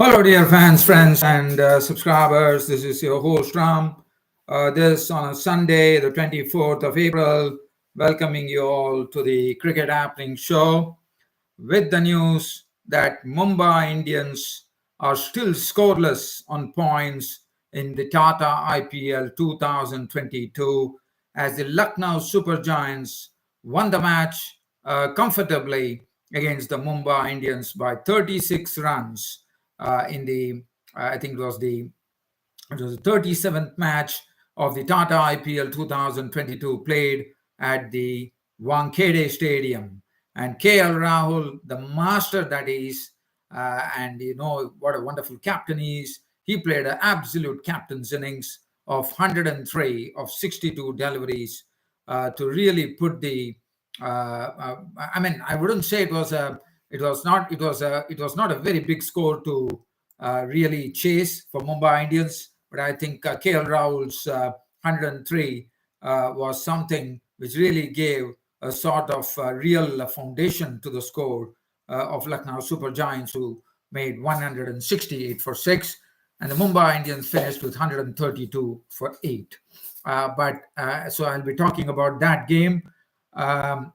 Hello, dear fans, friends, and subscribers. This is your host Ram. This on a Sunday, the 24th of April, welcoming you all to the Cricket Happening Show with the news that Mumbai Indians are still scoreless on points in the Tata IPL 2022 as the Lucknow Super Giants won the match comfortably against the Mumbai Indians by 36 runs in the I think it was the 37th match of the Tata IPL 2022 played at the Wankhede Stadium. And KL Rahul, the master that is, and you know what a wonderful captain he is. He played an absolute captain's innings of 103 of 62 deliveries to really put the. I mean, I wouldn't say it was a. It was not a very big score to really chase for Mumbai Indians. But I think KL Rahul's 103 was something which really gave a sort of real foundation to the score of Lucknow Super Giants, who made 168 for 6, and the Mumbai Indians finished with 132 for 8. So I'll be talking about that game. Um,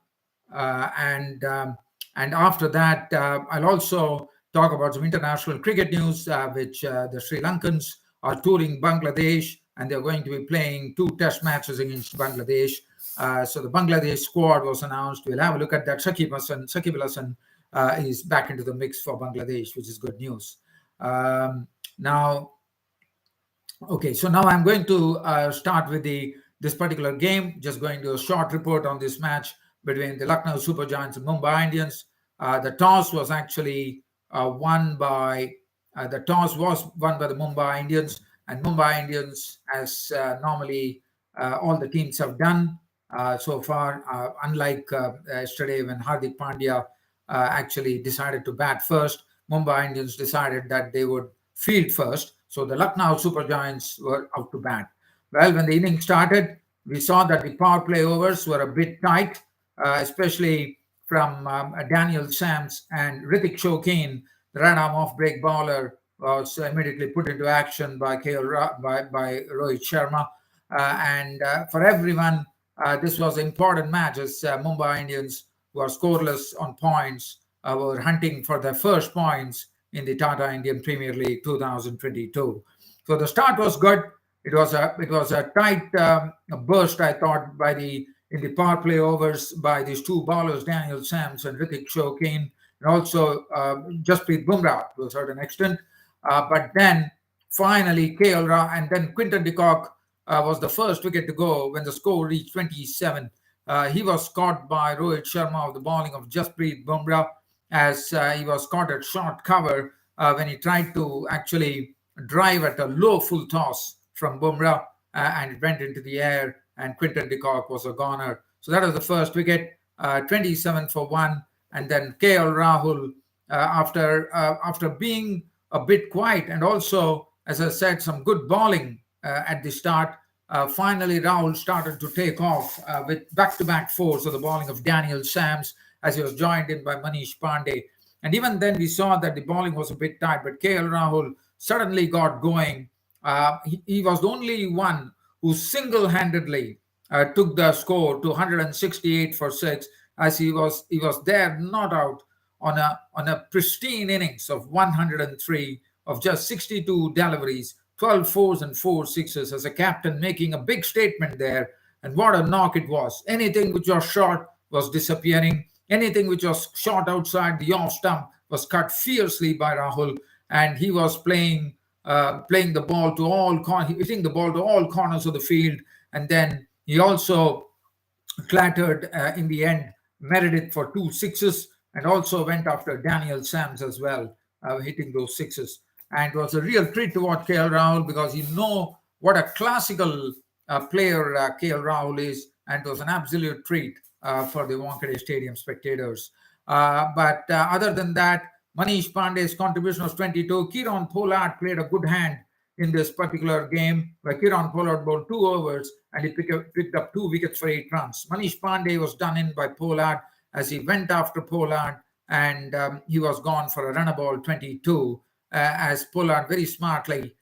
and after that, I'll also talk about some international cricket news, which the Sri Lankans are touring Bangladesh, and they're going to be playing 2 test matches against Bangladesh. So the Bangladesh squad was announced. We'll have a look at that. Shakib Al Hasan is back into the mix for Bangladesh, which is good news. Now, okay, so now I'm going to start with this particular game. Just going to do a short report on this match between the Lucknow Super Giants and Mumbai Indians. The toss was actually won by the Mumbai Indians, and Mumbai Indians, as normally all the teams have done so far, unlike yesterday when Hardik Pandya actually decided to bat first. Mumbai Indians decided that they would field first, so the Lucknow Super Giants were out to bat. Well, when the inning started, we saw that the power play overs were a bit tight, especially from Daniel Sams and Ritik Shokeen. The right-arm off-break bowler was immediately put into action by by Rohit Sharma. And for everyone, this was an important match as Mumbai Indians, who are scoreless on points, were hunting for their first points in the Tata Indian Premier League 2022. So the start was good. It was a tight burst, I thought, in the power play overs by these 2 bowlers, Daniel Sams and Ritik Shokeen, and also Jasprit Bumrah to a certain extent. But then finally, KL Rahul and then Quinton de Kock was the first wicket to go when the score reached 27. He was caught by Rohit Sharma of the bowling of Jasprit Bumrah, as he was caught at short cover when he tried to actually drive at a low full toss from Bumrah, and it went into the air, and Quinton de Kock was a goner. So that was the first wicket, 27 for 1. And then KL Rahul, after being a bit quiet and also, as I said, some good bowling at the start, finally Rahul started to take off with back-to-back 4s of the bowling of Daniel Sams, as he was joined in by Manish Pandey. And even then we saw that the bowling was a bit tight, but KL Rahul suddenly got going. He was the only one who single-handedly took the score to 168 for 6, as he was there not out on a pristine innings of 103 of just 62 deliveries, 12 fours and 4 sixes, as a captain making a big statement there. And what a knock it was. Anything which was short was disappearing. Anything which was shot outside the off stump was cut fiercely by Rahul, and he was playing the ball to hitting the ball to all corners of the field. And then he also clattered in the end, merited for 2 sixes, and also went after Daniel Sams as well, hitting those sixes. And it was a real treat to watch KL Rahul, because you know what a classical player KL Rahul is, and it was an absolute treat for the Wankhede Stadium spectators. But other than that, Manish Pandey's contribution was 22. Kieron Pollard played a good hand in this particular game, where Kieron Pollard bowled 2 overs and he picked up 2 wickets for 8 runs. Manish Pandey was done in by Pollard as he went after Pollard, and he was gone for a run ball 22. as Pollard very smartly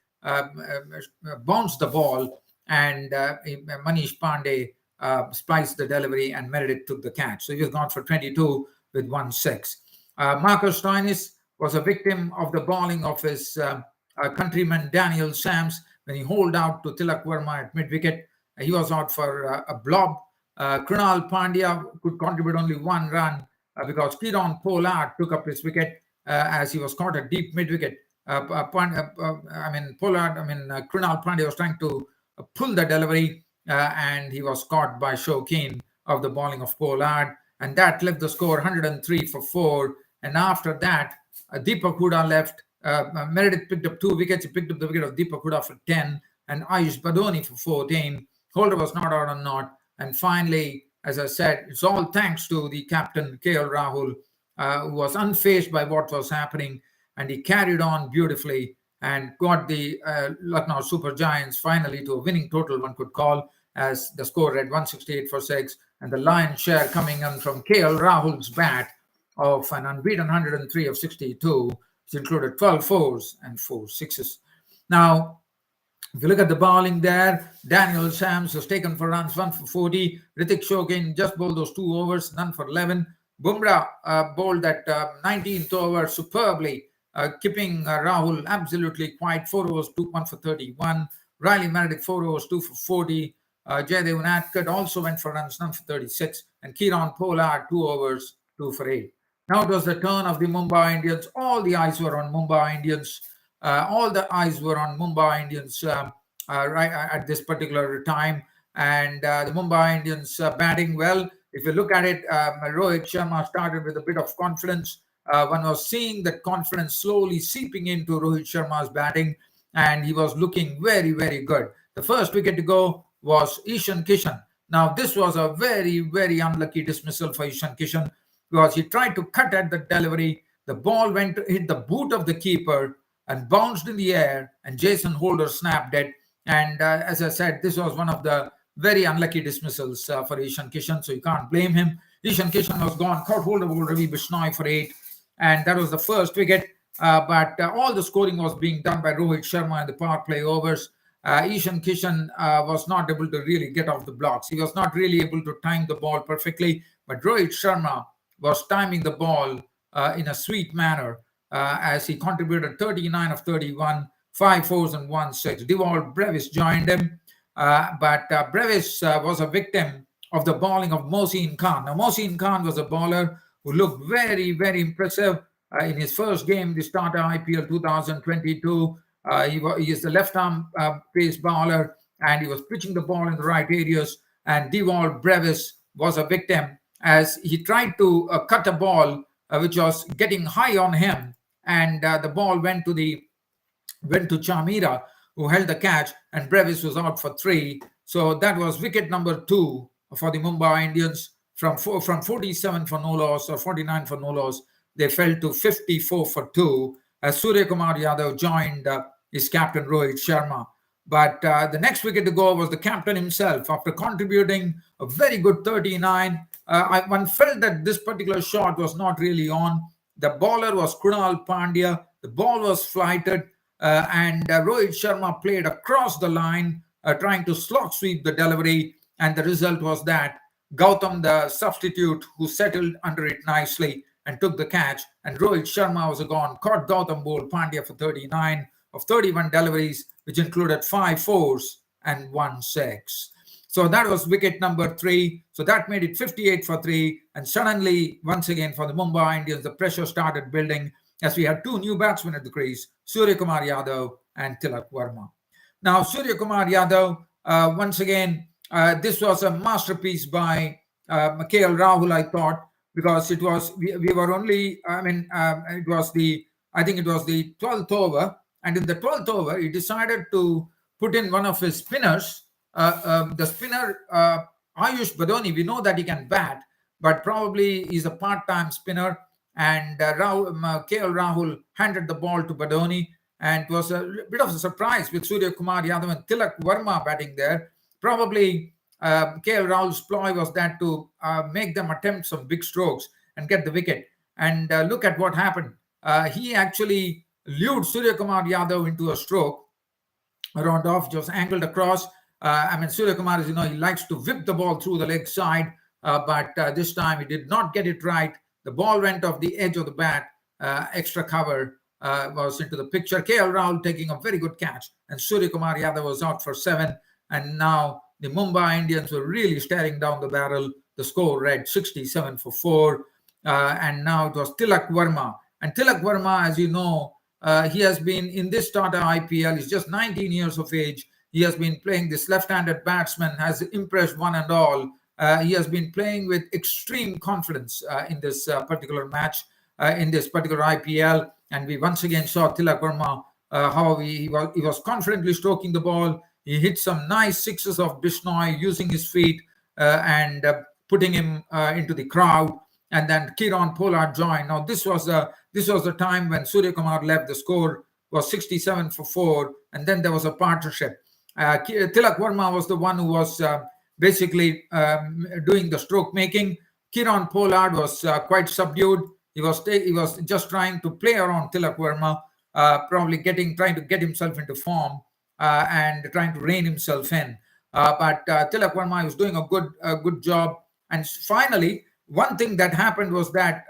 bounced the ball, and Manish Pandey spliced the delivery, and Meredith took the catch. So he was gone for 22 with 1-6. Marcus Stoinis was a victim of the bowling of his countryman Daniel Sams when he holed out to Tilak Verma at mid-wicket. He was out for a blob. Krunal Pandya could contribute only 1 run because Kieron Pollard took up his wicket as he was caught at deep mid-wicket. Krunal Pandya was trying to pull the delivery and he was caught by Shokeen of the bowling of Pollard, and that left the score 103 for 4. And after that, Deepak Hooda left. Meredith picked up 2 wickets. He picked up the wicket of Deepak Hooda for 10 and Ayush Badoni for 14. Holder was not out on naught. And finally, as I said, it's all thanks to the captain, KL Rahul, who was unfazed by what was happening, and he carried on beautifully and got the Lucknow Super Giants finally to a winning total, one could call, as the score read 168 for 6, and the lion's share coming in from KL Rahul's bat of an unbeaten 103 of 62, which included 12 fours and 4 sixes. Now, if you look at the bowling there, Daniel Sams was taken for runs, 1 for 40. Ritik Shokeen just bowled those 2 overs, none for 11. Bumrah bowled that 19th over superbly, keeping Rahul absolutely quiet. 4 overs, 1 for 31. Riley Meredith, 4 overs, 2 for 40. Jaydev Unadkat also went for runs, none for 36. And Kieron Pollard, 2 overs, 2 for 8. Now it was the turn of the Mumbai Indians. All the eyes were on Mumbai Indians. All the eyes were on Mumbai Indians right at this particular time. And the Mumbai Indians batting well. If you look at it, Rohit Sharma started with a bit of confidence. One was seeing that confidence slowly seeping into Rohit Sharma's batting, and he was looking very, very good. The first wicket to go was Ishan Kishan. Now, this was a very, very unlucky dismissal for Ishan Kishan because he tried to cut at the delivery. The ball went to hit the boot of the keeper and bounced in the air, and Jason Holder snapped it. And as I said, this was one of the very unlucky dismissals for Ishan Kishan, so you can't blame him. Ishan Kishan was gone, caught hold of Ravi Bishnoi for 8, and that was the first wicket. But all the scoring was being done by Rohit Sharma in the power play overs. Ishan Kishan was not able to really get off the blocks. He was not really able to time the ball perfectly, but Rohit Sharma was timing the ball in a sweet manner as he contributed 39 of 31, 5 fours and 1 6. Devol Brevis joined him, but Brevis was a victim of the bowling of Mohsin Khan. Now, Mohsin Khan was a bowler who looked very, very impressive in his first game, the starter IPL 2022. He is the left-arm pace bowler, and he was pitching the ball in the right areas. And Devol Brevis was a victim as he tried to cut a ball which was getting high on him, and the ball went to Chamira, who held the catch, and Brevis was out for 3. So that was wicket number 2 for the Mumbai Indians. From 47 for no loss or 49 for no loss, they fell to 54 for 2 as Surya Kumar Yadav joined his captain Rohit Sharma. But the next wicket to go was the captain himself. After contributing a very good 39, one felt that this particular shot was not really on. The bowler was Krunal Pandya. The ball was flighted, and Rohit Sharma played across the line, trying to slog sweep the delivery. And the result was that Gautam, the substitute, who settled under it nicely and took the catch, and Rohit Sharma was gone, caught Gautam bowled Pandya for 39 of 31 deliveries, which included 5 fours and 1 6. So that was wicket number 3. So that made it 58 for 3. And suddenly, once again, for the Mumbai Indians, the pressure started building as we had 2 new batsmen at the crease, Surya Kumar Yadav and Tilak Verma. Now, Surya Kumar Yadav, once again, this was a masterpiece by KL Rahul, I thought, because it was, we were only, it was the 12th over. And in the 12th over, he decided to put in one of his spinners, the spinner Ayush Badoni. We know that he can bat, but probably he's a part-time spinner. And KL Rahul handed the ball to Badoni, and it was a bit of a surprise with Surya Kumar Yadav and Tilak Verma batting there. Probably KL Rahul's ploy was that to make them attempt some big strokes and get the wicket. And look at what happened. He actually lured Surya Kumar Yadav into a stroke. Round off just angled across. Surya Kumar, as you know, he likes to whip the ball through the leg side, but this time he did not get it right. The ball went off the edge of the bat. Extra cover was into the picture. KL Rahul taking a very good catch, and Surya Kumar Yadav was out for 7. And now the Mumbai Indians were really staring down the barrel. The score read 67 for 4. And now it was Tilak Verma. And Tilak Verma, as you know, he has been in this Tata IPL. He's just 19 years of age. He has been playing this left-handed batsman, has impressed one and all. He has been playing with extreme confidence in this particular match, in this particular IPL. And we once again saw Tilak Verma, how he was confidently stroking the ball. He hit some nice sixes of Bishnoi using his feet and putting him into the crowd. And then Kiran Pollard joined. Now this was the time when Surya Kumar left. The score was 67 for 4, and then there was a partnership. Tilak Verma was the one who was basically doing the stroke making. Kiran Pollard was quite subdued. He was just trying to play around Tilak Verma, probably trying to get himself into form and trying to rein himself in. But Tilak Verma was doing a good job. And finally, one thing that happened was that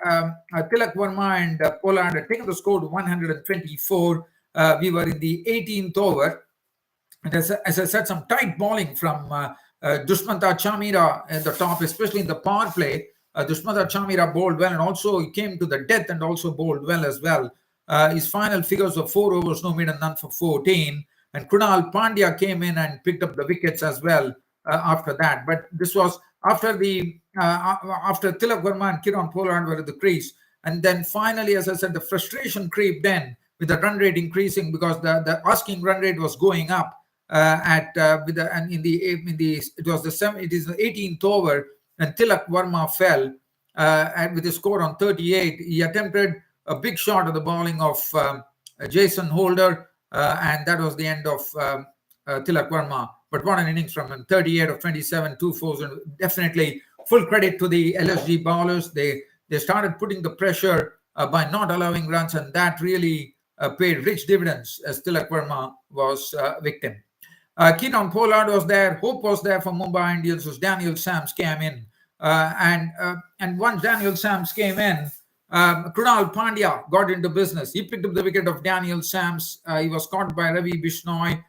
Tilak Verma and Pollard had taken the score to 124. We were in the 18th over. And as I said, some tight bowling from Dushmanta Chamira at the top, especially in the power play. Dushmanta Chamira bowled well, and also he came to the death and also bowled well as well. His final figures were 4 overs, no made and none for 14. And Krunal Pandya came in and picked up the wickets as well after that. But this was after Tilak Verma and Kiran Pollard were at the crease. And then finally, as I said, the frustration creeped in with the run rate increasing because the asking run rate was going up it was the 18th over, and Tilak Verma fell and with a score on 38. He attempted a big shot at the bowling of Jason Holder, and that was the end of Tilak Verma. But what an innings from him! 38 of 27, 2 fours, and definitely full credit to the LSG bowlers. They started putting the pressure by not allowing runs, and that really paid rich dividends as Tilak Verma was victim. Keenan Pollard was there. Hope was there for Mumbai Indians as Daniel Sams came in. And once Daniel Sams came in, Krunal Pandya got into business. He picked up the wicket of Daniel Sams. He was caught by Ravi Bishnoi,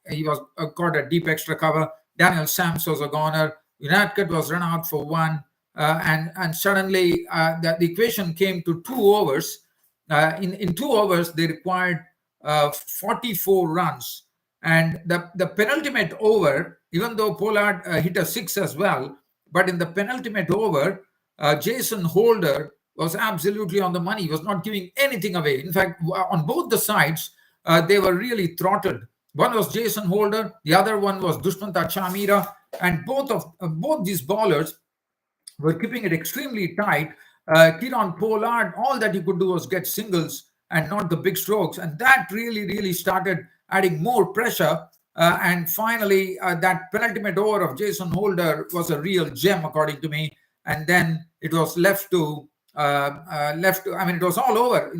he was caught a deep extra cover. Daniel Sams was a goner. United was run out for 1, and suddenly the equation came to 2 overs. In 2 overs, they required 44 runs, and the penultimate over, even though Pollard hit a 6 as well, but in the penultimate over, Jason Holder was absolutely on the money. He was not giving anything away. In fact, on both the sides, they were really throttled. One was Jason Holder, the other one was Dushmanta Chamira, and both these bowlers were keeping it extremely tight. Kiran Pollard, all that he could do was get singles and not the big strokes. And that really started adding more pressure. And finally, that penultimate over of Jason Holder was a real gem, according to me. And then it was left to, it was all over.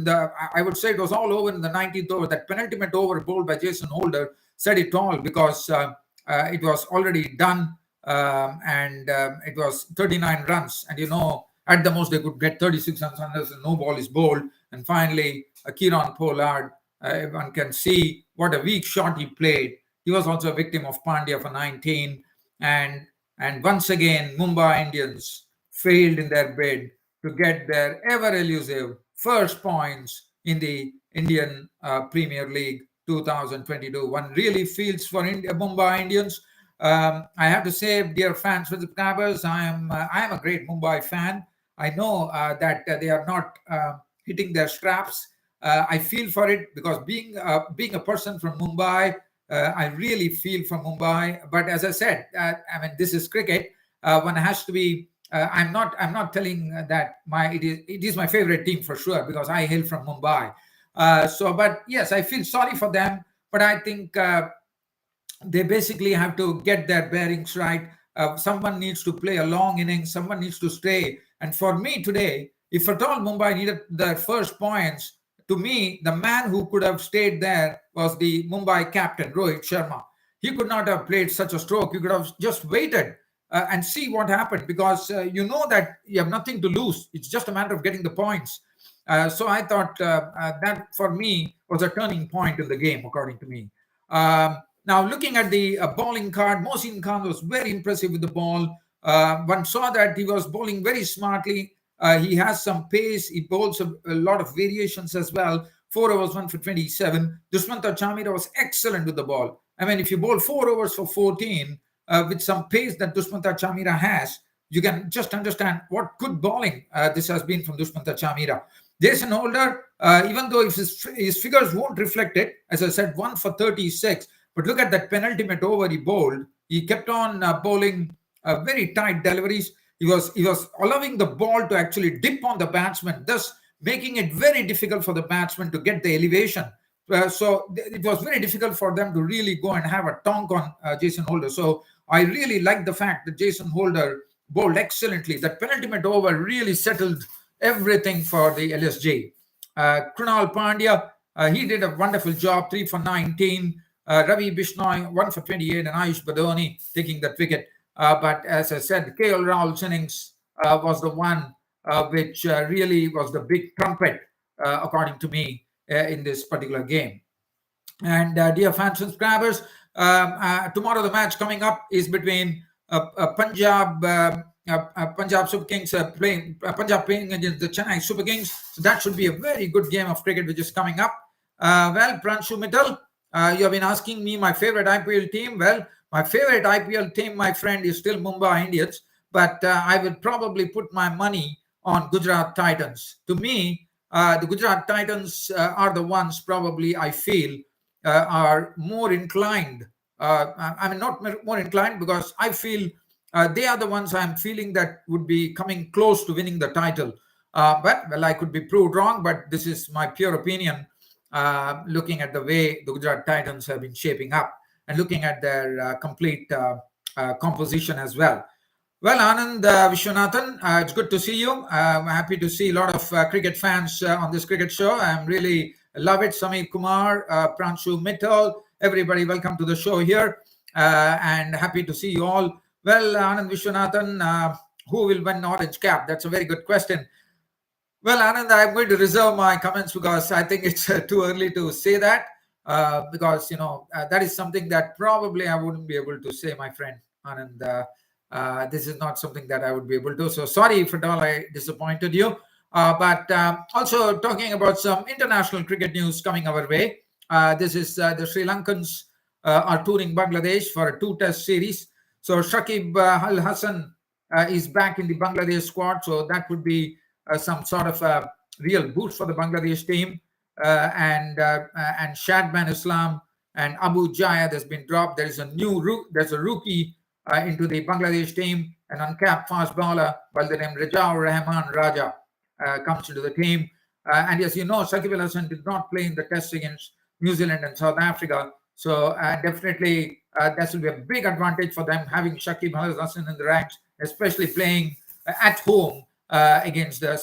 I would say it was all over in the 19th over. That penultimate over bowled by Jason Holder said it all because it was already done. And it was 39 runs. And, at the most, they could get 36 runs unless no ball is bowled. And finally, Kiran Pollard, one can see what a weak shot he played. He was also a victim of Pandya for 19. And once again, Mumbai Indians failed in their bid to get their ever-elusive first points in the Indian Premier League 2022. One really feels for Mumbai Indians. I have to say, dear fans, subscribers, I am a great Mumbai fan. I know that they are not hitting their straps. I feel for it because being a person from Mumbai, I really feel for Mumbai. But as I said, this is cricket. One has to be. I'm not telling that it is my favorite team for sure because I hail from Mumbai. But yes, I feel sorry for them. But I think they basically have to get their bearings right. Someone needs to play a long innings. Someone needs to stay. And for me today, If at all Mumbai needed their first points, to me, the man who could have stayed there was the Mumbai captain, Rohit Sharma. He could not have played such a stroke. You could have just waited and see what happened, because you know that you have nothing to lose. It's just a matter of getting the points. So I thought that for me was a turning point in the game, according to me. Now, looking at the bowling card, Mohsin Khan was very impressive with the ball. One saw that he was bowling very smartly. He has some pace. He bowls a lot of variations as well. 4 overs, 1 for 27. Dushmantha Chamira was excellent with the ball. I mean, if you bowl 4 overs for 14 with some pace that Dushmantha Chamira has, you can just understand what good bowling this has been from Dushmantha Chamira. Jason Holder, even though if his figures won't reflect it, as I said, 1 for 36. But look at that penultimate over he bowled. He kept on bowling very tight deliveries. He was allowing the ball to actually dip on the batsman, thus making it very difficult for the batsman to get the elevation. So it was very difficult for them to really go and have a tonk on Jason Holder. So I really like the fact that Jason Holder bowled excellently. That penultimate over really settled everything for the LSG. Krunal Pandya, he did a wonderful job, 3 for 19. Ravi Bishnoi, 1 for 28, and Ayush Badoni taking that wicket. But as I said, KL Rahul's innings was the one which really was the big trumpet, according to me, in this particular game. And dear fans and subscribers, tomorrow the match coming up is between Punjab Super Kings Punjab playing against the Chennai Super Kings. So that should be a very good game of cricket which is coming up. Well, Pranshu Mittal, you have been asking me my favorite IPL team. Well, my favorite IPL team, my friend, is still Mumbai Indians, but I will probably put my money on Gujarat Titans. To me, the Gujarat Titans are the ones probably I feel are more inclined. I mean, not more inclined, because I feel they are the ones I'm feeling that would be coming close to winning the title. But, well, I could be proved wrong, but this is my pure opinion, looking at the way the Gujarat Titans have been shaping up and looking at their complete composition as well. Well, Anand Vishwanathan, it's good to see you. I'm happy to see a lot of cricket fans on this cricket show. I'm really love it. Samir Kumar, Pranshu Mittal, everybody, welcome to the show here. And happy to see you all. Well, Anand Vishwanathan, who will win Orange Cap? That's a very good question. Well, Anand, I'm going to reserve my comments because I think it's too early to say that. Because, that is something that probably I wouldn't be able to say, my friend Anand. This is not something that I would be able to. So sorry if at all I disappointed you. But also talking about some international cricket news coming our way. This is the Sri Lankans are touring Bangladesh for a 2-test series. So Shakib Al Hassan is back in the Bangladesh squad. So that would be some sort of a real boost for the Bangladesh team. And Shadman Islam and Abu Jayad has been dropped. There's a rookie into the Bangladesh team, an uncapped fast bowler by the name Rajaur Rahman Raja comes into the team. And as you know, Shakib Al Hassan did not play in the test against New Zealand and South Africa. So definitely that will be a big advantage for them, having Shakib Al Hassan in the ranks, especially playing at home against the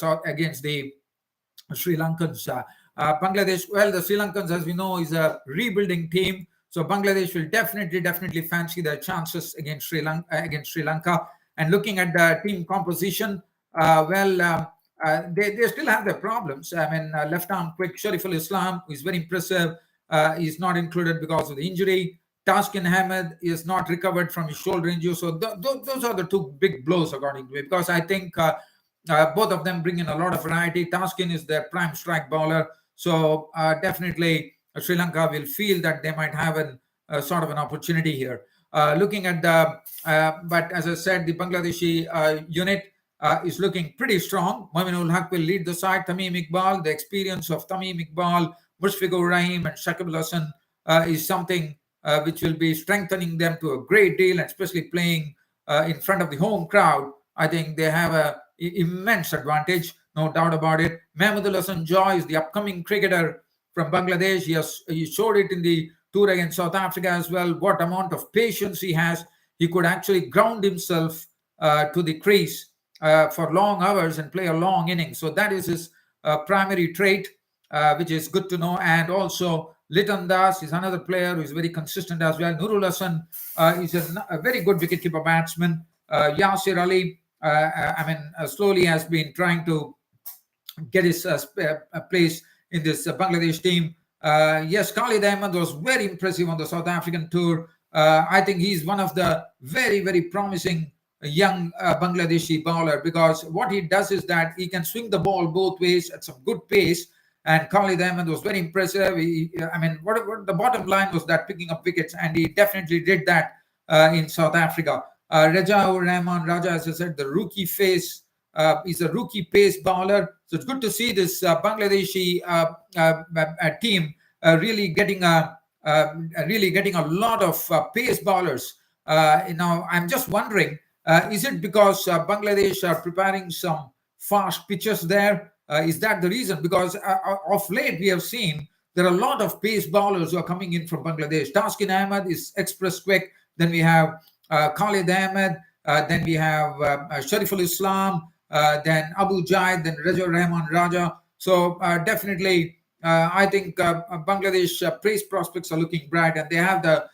Sri Lankans. Bangladesh, well, the Sri Lankans, as we know, is a rebuilding team. So Bangladesh will definitely fancy their chances against Sri Lanka. And looking at the team composition, they still have their problems. I mean, left arm quick Shariful Islam is very impressive. He's not included because of the injury. Taskin Ahmed is not recovered from his shoulder injury. So those are the two big blows, according to me, because I think both of them bring in a lot of variety. Taskin is their prime strike bowler. So definitely Sri Lanka will feel that they might have a sort of an opportunity here. Looking at but as I said, the Bangladeshi unit is looking pretty strong. Mominul Haq will lead the side. Tamim Iqbal, the experience of Tamim Iqbal, Mushfiqur Rahim and Shakib Al Hassan is something which will be strengthening them to a great deal, and especially playing in front of the home crowd. I think they have an immense advantage, no doubt about it. Mahmudul Hassan Joy is the upcoming cricketer from Bangladesh. He showed it in the tour against South Africa as well. What amount of patience he has. He could actually ground himself to the crease for long hours and play a long inning. So that is his primary trait, which is good to know. And also Litan Das is another player who is very consistent as well. Nurul Hassan is a very good wicketkeeper batsman. Yasir Ali, slowly has been trying to get his place in this Bangladesh team. Yes, Khalid Ahmed was very impressive on the South African tour. I think he's one of the very, very promising young Bangladeshi bowler, because what he does is that he can swing the ball both ways at some good pace. And Khalid Ahmed was very impressive. What the bottom line was that picking up wickets, and he definitely did that in South Africa. Raja Rahman Raja, as I said, the rookie face. He's a rookie pace bowler, so it's good to see this Bangladeshi team really getting a lot of pace bowlers. Now, I'm just wondering, is it because Bangladesh are preparing some fast pitches there? Is that the reason? Because of late we have seen there are a lot of pace bowlers who are coming in from Bangladesh. Taskin Ahmed is express quick. Then we have Khalid Ahmed. Then we have Shariful Islam. Then Abu Jaid. Then Raja Rahman Raja. So definitely, I think Bangladesh pace prospects are looking bright, and they have the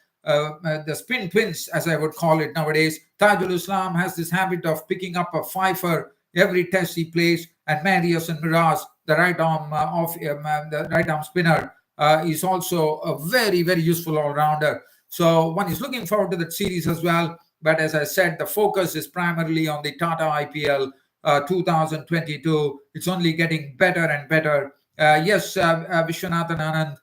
spin twins, as I would call it nowadays. Tajul Islam has this habit of picking up a fifer every test he plays, and Mehdi Hassan Miraz, the the right arm spinner, is also a very, very useful all-rounder. So one is looking forward to that series as well. But as I said, the focus is primarily on the Tata IPL 2022. It's only getting better and better. Yes, Vishwanathan Anand.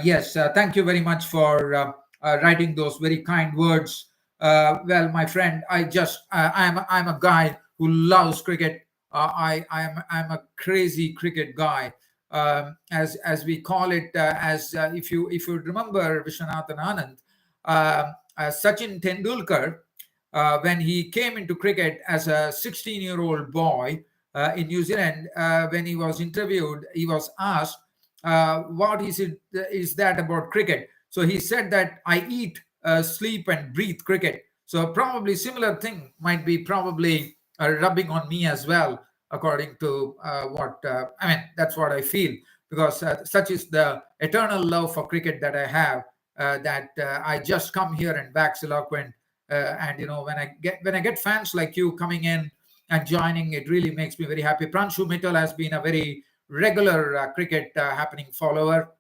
Yes, thank you very much for writing those very kind words. Well, my friend, I'm a guy who loves cricket. I'm a crazy cricket guy, as we call it. If you remember Vishwanathan Anand, Sachin Tendulkar, when he came into cricket as a 16-year-old boy in New Zealand, when he was interviewed, he was asked, "What is that about cricket?" So he said that I eat, sleep, and breathe cricket. So probably similar thing might be probably rubbing on me as well, according to that's what I feel, because such is the eternal love for cricket that I have, that I just come here and wax eloquent. And when I get fans like you coming in and joining, it really makes me very happy. Pranshu Mittal has been a very regular cricket happening follower.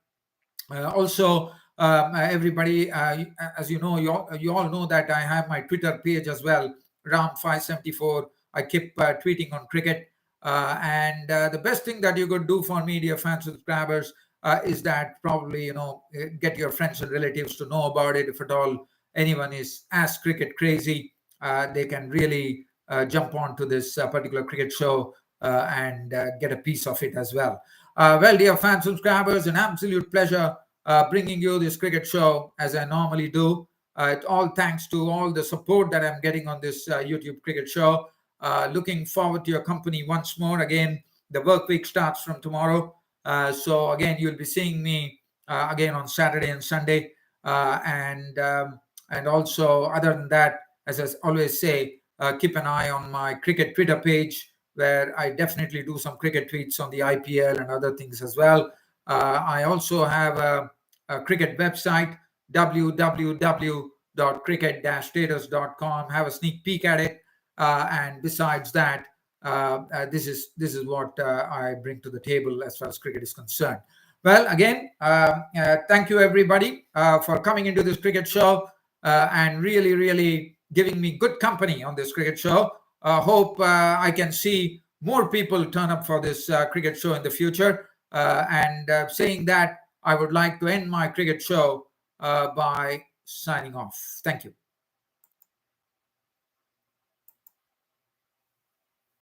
Also, everybody, as you know, you all know that I have my Twitter page as well, Ram574. I keep tweeting on cricket. And the best thing that you could do for me, dear fans, subscribers, is that probably, get your friends and relatives to know about it. If at all anyone is as cricket crazy, they can really jump onto this particular cricket show and get a piece of it as well. Well, dear fans, subscribers, an absolute pleasure bringing you this cricket show as I normally do. It all thanks to all the support that I'm getting on this YouTube cricket show. Looking forward to your company once more. Again, the work week starts from tomorrow. So again, you'll be seeing me again on Saturday and Sunday. And also, other than that, as I always say, keep an eye on my cricket Twitter page, where I definitely do some cricket tweets on the IPL and other things as well. I also have a cricket website, www.cricket-status.com. Have a sneak peek at it. And besides that, this is what I bring to the table as far as cricket is concerned. Well, again, thank you everybody for coming into this cricket show and really, really giving me good company on this cricket show. Hope I can see more people turn up for this cricket show in the future. And saying that, I would like to end my cricket show by signing off. Thank you.